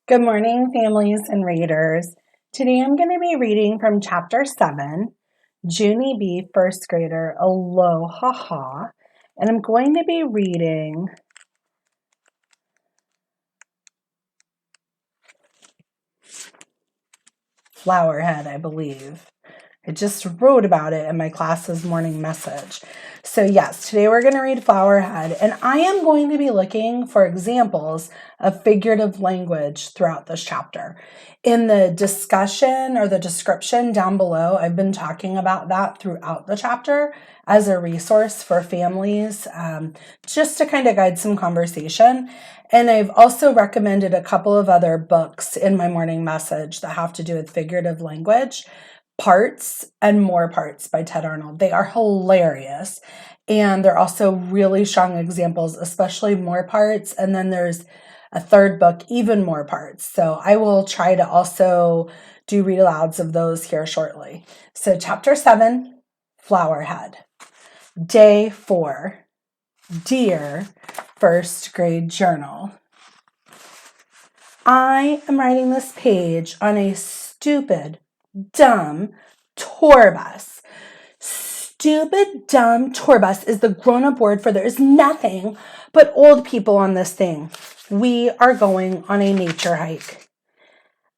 Good morning, families and readers. Today I'm going to be reading from Chapter 7, Junie B, first grader, Aloha-ha-ha, and I'm going to be reading Flowerhead, I believe. I just wrote about it in my class's morning message. So yes, today we're going to read Flowerhead, and I am going to be looking for examples of figurative language throughout this chapter. In the discussion or the description down below, I've been talking about that throughout the chapter as a resource for families, just to kind of guide some conversation. And I've also recommended a couple of other books in my morning message that have to do with figurative language. Parts and More Parts by Tedd Arnold. They are hilarious. And they're also really strong examples, especially More Parts. And then there's a third book, Even More Parts. So I will try to also do read alouds of those here shortly. So Chapter 7, Flowerhead. Day 4, Dear First Grade Journal. I am writing this page on a stupid, dumb tour bus. Stupid, dumb tour bus is the grown-up word for there is nothing but old people on this thing. We are going on a nature hike.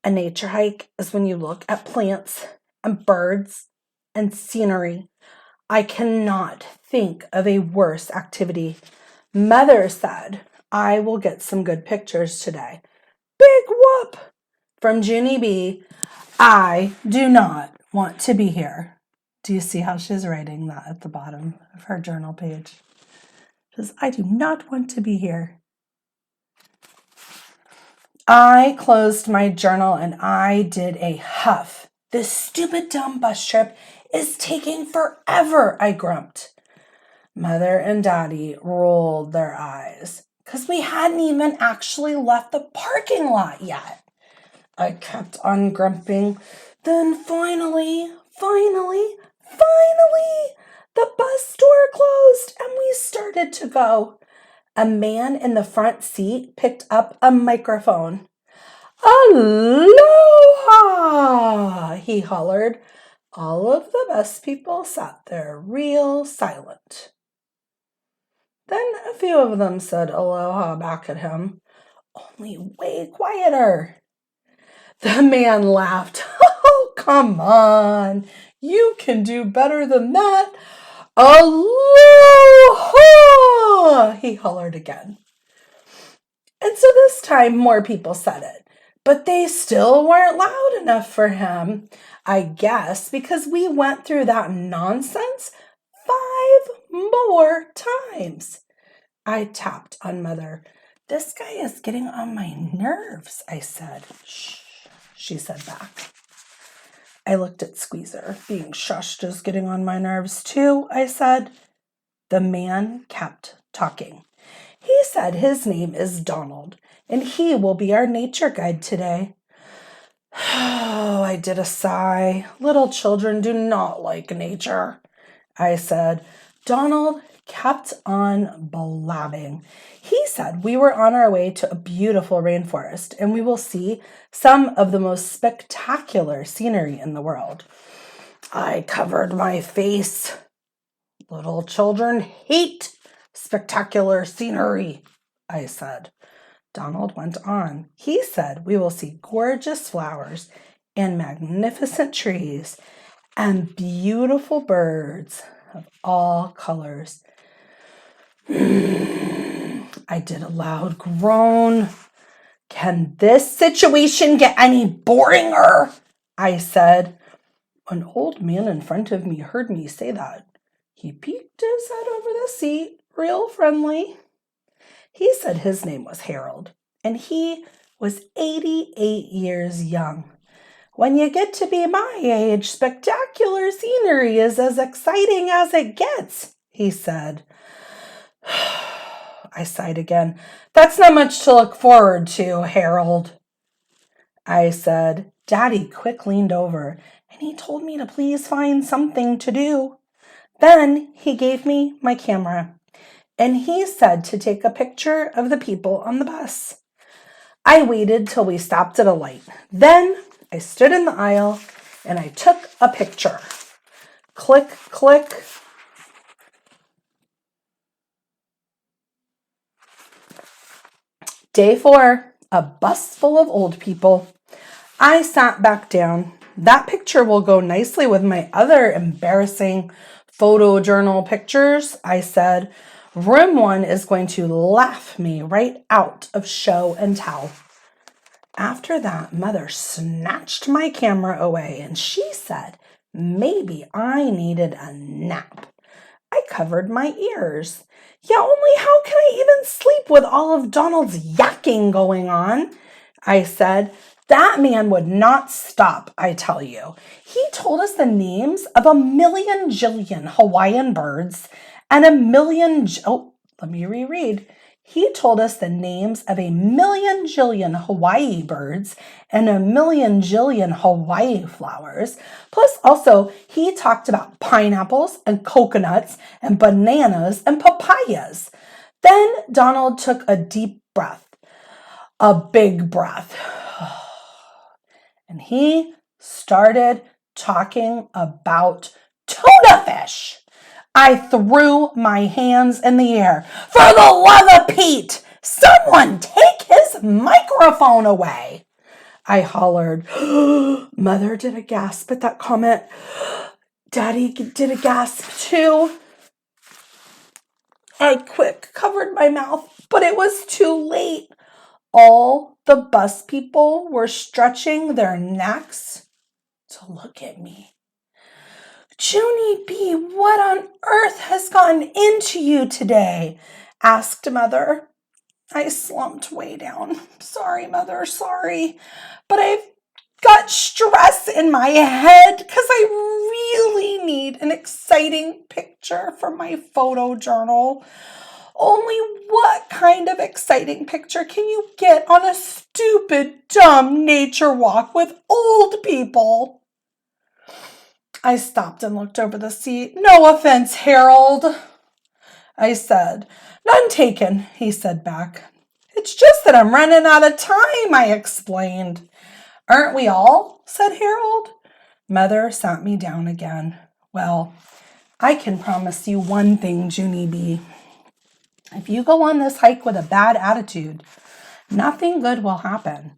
A nature hike is when you look at plants and birds and scenery. I cannot think of a worse activity. Mother said, I will get some good pictures today. Big whoop! From Junie B, I do not want to be here. Do you see how she's writing that at the bottom of her journal page? She says, I do not want to be here. I closed my journal and I did a huff. This stupid dumb bus trip is taking forever, I grumped. Mother and Daddy rolled their eyes because we hadn't even actually left the parking lot yet. I kept on grumping. Then finally, the bus door closed and we started to go. A man in the front seat picked up a microphone. Aloha, he hollered. All of the bus people sat there real silent. Then a few of them said aloha back at him, only way quieter. The man laughed. Oh, come on. You can do better than that. Aloha, he hollered again. And so this time more people said it, but they still weren't loud enough for him, I guess, because we went through that nonsense 5 more times. I tapped on Mother. This guy is getting on my nerves, I said. Shh, she said back. I looked at Squeezer. Being shushed is getting on my nerves too, I said. The man kept talking. He said his name is Donald, and he will be our nature guide today. Oh, I did a sigh. Little children do not like nature, I said. Donald kept on blabbing. He said we were on our way to a beautiful rainforest, and we will see some of the most spectacular scenery in the world. I covered my face. Little children hate spectacular scenery, I said. Donald went on. He said we will see gorgeous flowers and magnificent trees and beautiful birds of all colors. I did a loud groan. Can this situation get any boringer? I said. An old man in front of me heard me say that. He peeked his head over the seat, real friendly. He said his name was Harold, and he was 88 years young. When you get to be my age, spectacular scenery is as exciting as it gets, he said. I sighed again. That's not much to look forward to, Harold. I said. Daddy quick leaned over, and he told me to please find something to do. Then he gave me my camera, and he said to take a picture of the people on the bus. I waited till we stopped at a light. Then I stood in the aisle and I took a picture. Click, click. Day 4, a bus full of old people. I sat back down. That picture will go nicely with my other embarrassing photo journal pictures, I said. Room 1 is going to laugh me right out of show and tell. After that, Mother snatched my camera away and she said, maybe I needed a nap. I covered my ears. Yeah, only how can I even sleep with all of Donald's yakking going on? I said. That man would not stop, I tell you. He told us the names of a million jillion Hawaiian birds and a million... let me reread. He told us the names of a million jillion Hawaii birds and a million jillion Hawaii flowers. Plus, also, he talked about pineapples and coconuts and bananas and papayas. Then Donald took a deep breath, a big breath. And he started talking about tuna fish. I threw my hands in the air. For the love of Pete, someone take his microphone away. I hollered. Mother did a gasp at that comment. Daddy did a gasp too. I quick covered my mouth, but it was too late. All the bus people were stretching their necks to look at me. Junie B, what on earth has gotten into you today? Asked Mother. I slumped way down. Sorry, Mother, sorry. But I've got stress in my head because I really need an exciting picture for my photo journal. Only what kind of exciting picture can you get on a stupid, dumb nature walk with old people? I stopped and looked over the seat. No offense, Harold, I said. None taken, he said back. It's just that I'm running out of time, I explained. Aren't we all? Said Harold. Mother sat me down again. Well, I can promise you one thing, Junie B. If you go on this hike with a bad attitude, nothing good will happen.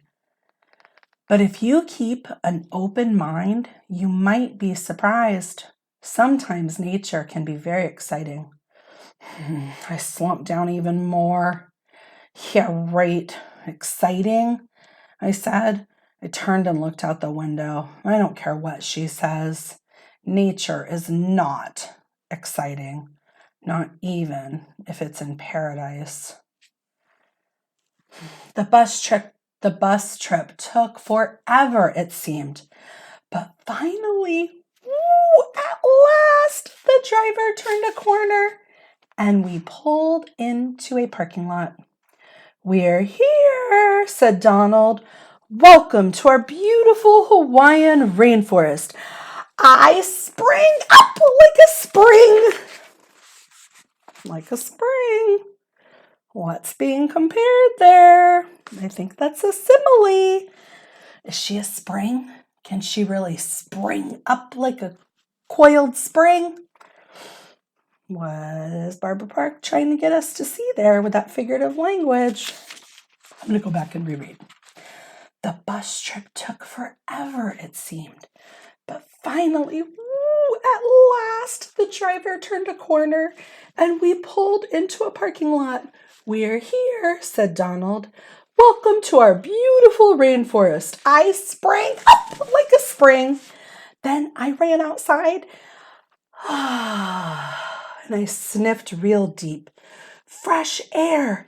But if you keep an open mind, you might be surprised. Sometimes nature can be very exciting. I slumped down even more. Yeah, right. Exciting, I said. I turned and looked out the window. I don't care what she says. Nature is not exciting. Not even if it's in paradise. The bus trip took forever, it seemed. But finally, at last, the driver turned a corner and we pulled into a parking lot. We're here, said Donald. Welcome to our beautiful Hawaiian rainforest. I sprang up like a spring. Like a spring. What's being compared there? I think that's a simile. Is she a spring? Can she really spring up like a coiled spring? What is Barbara Park trying to get us to see there with that figurative language? I'm going to go back and reread. The bus trip took forever, it seemed. But finally, at last, the driver turned a corner and we pulled into a parking lot. We're here, said Donald. Welcome to our beautiful rainforest. I sprang up like a spring. Then I ran outside and I sniffed real deep. Fresh air,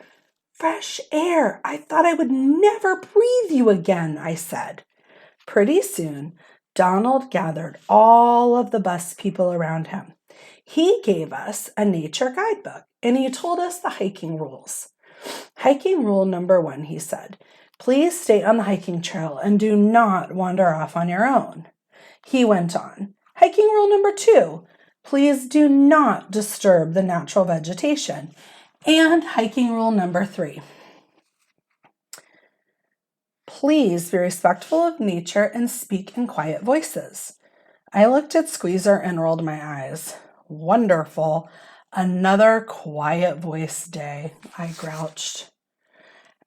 fresh air. I thought I would never breathe you again, I said. Pretty soon, Donald gathered all of the bus people around him. He gave us a nature guidebook and he told us the hiking rules. Hiking rule number 1, he said, please stay on the hiking trail and do not wander off on your own. He went on, hiking rule number 2, please do not disturb the natural vegetation. And hiking rule number 3, Please be respectful of nature and speak in quiet voices. I looked at Squeezer and rolled my eyes. Wonderful. Another quiet voice day, I grouched.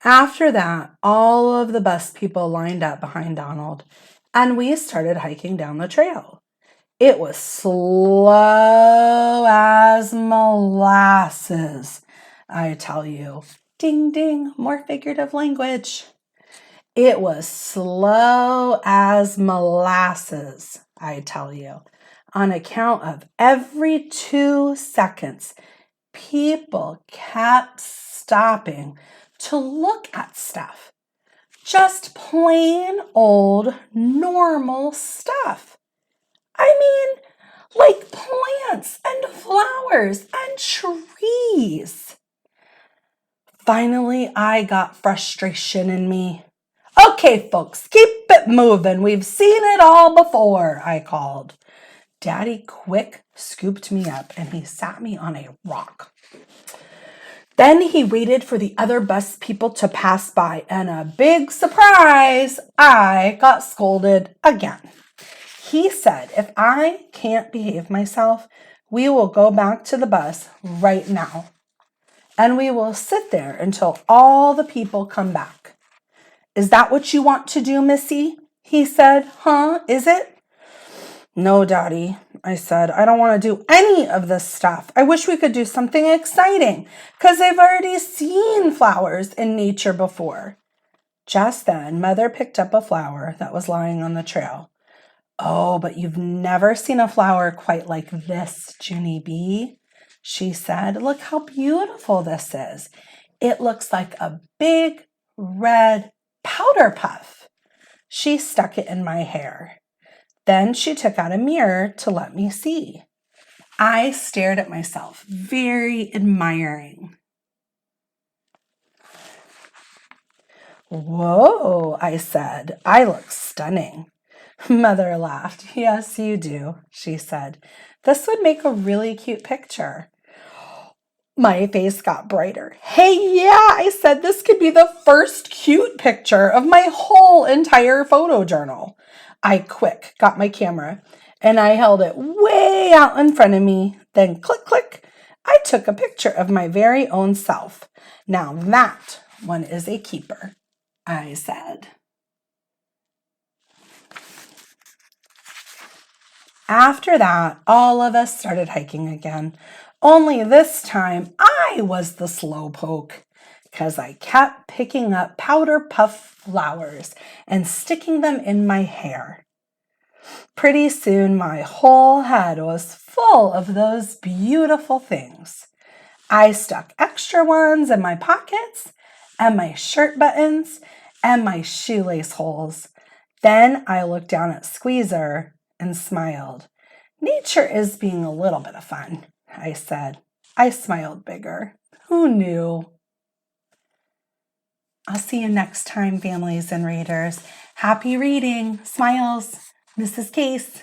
After that, all of the bus people lined up behind Donald, and we started hiking down the trail. It was slow as molasses, I tell you. Ding, ding, more figurative language. It was slow as molasses, I tell you. On account of every 2 seconds, people kept stopping to look at stuff. Just plain old normal stuff. I mean, like plants and flowers and trees. Finally, I got frustration in me. Okay, folks, keep it moving. We've seen it all before, I called. Daddy quick scooped me up and he sat me on a rock. Then he waited for the other bus people to pass by, and a big surprise, I got scolded again. He said, if I can't behave myself, we will go back to the bus right now. And we will sit there until all the people come back. Is that what you want to do, Missy? He said. Huh, is it? No, Daddy, I said. I don't want to do any of this stuff. I wish we could do something exciting because I've already seen flowers in nature before. Just then, Mother picked up a flower that was lying on the trail. Oh, but you've never seen a flower quite like this, Junie B, she said. Look how beautiful this is. It looks like a big red powder puff. She stuck it in my hair. Then she took out a mirror to let me see. I stared at myself, very admiring. Whoa, I said. I look stunning. Mother laughed. Yes, you do, she said. This would make a really cute picture. My face got brighter. Hey, yeah, I said this could be the first cute picture of my whole entire photo journal. I quick got my camera and I held it way out in front of me. Then click, click, I took a picture of my very own self. Now that one is a keeper, I said. After that, all of us started hiking again. Only this time, I was the slowpoke because I kept picking up powder puff flowers and sticking them in my hair. Pretty soon, my whole head was full of those beautiful things. I stuck extra ones in my pockets and my shirt buttons and my shoelace holes. Then I looked down at Squeezer and smiled. Nature is being a little bit of fun, I said. I smiled bigger. Who knew? I'll see you next time, families and readers. Happy reading. Smiles. Mrs. Case.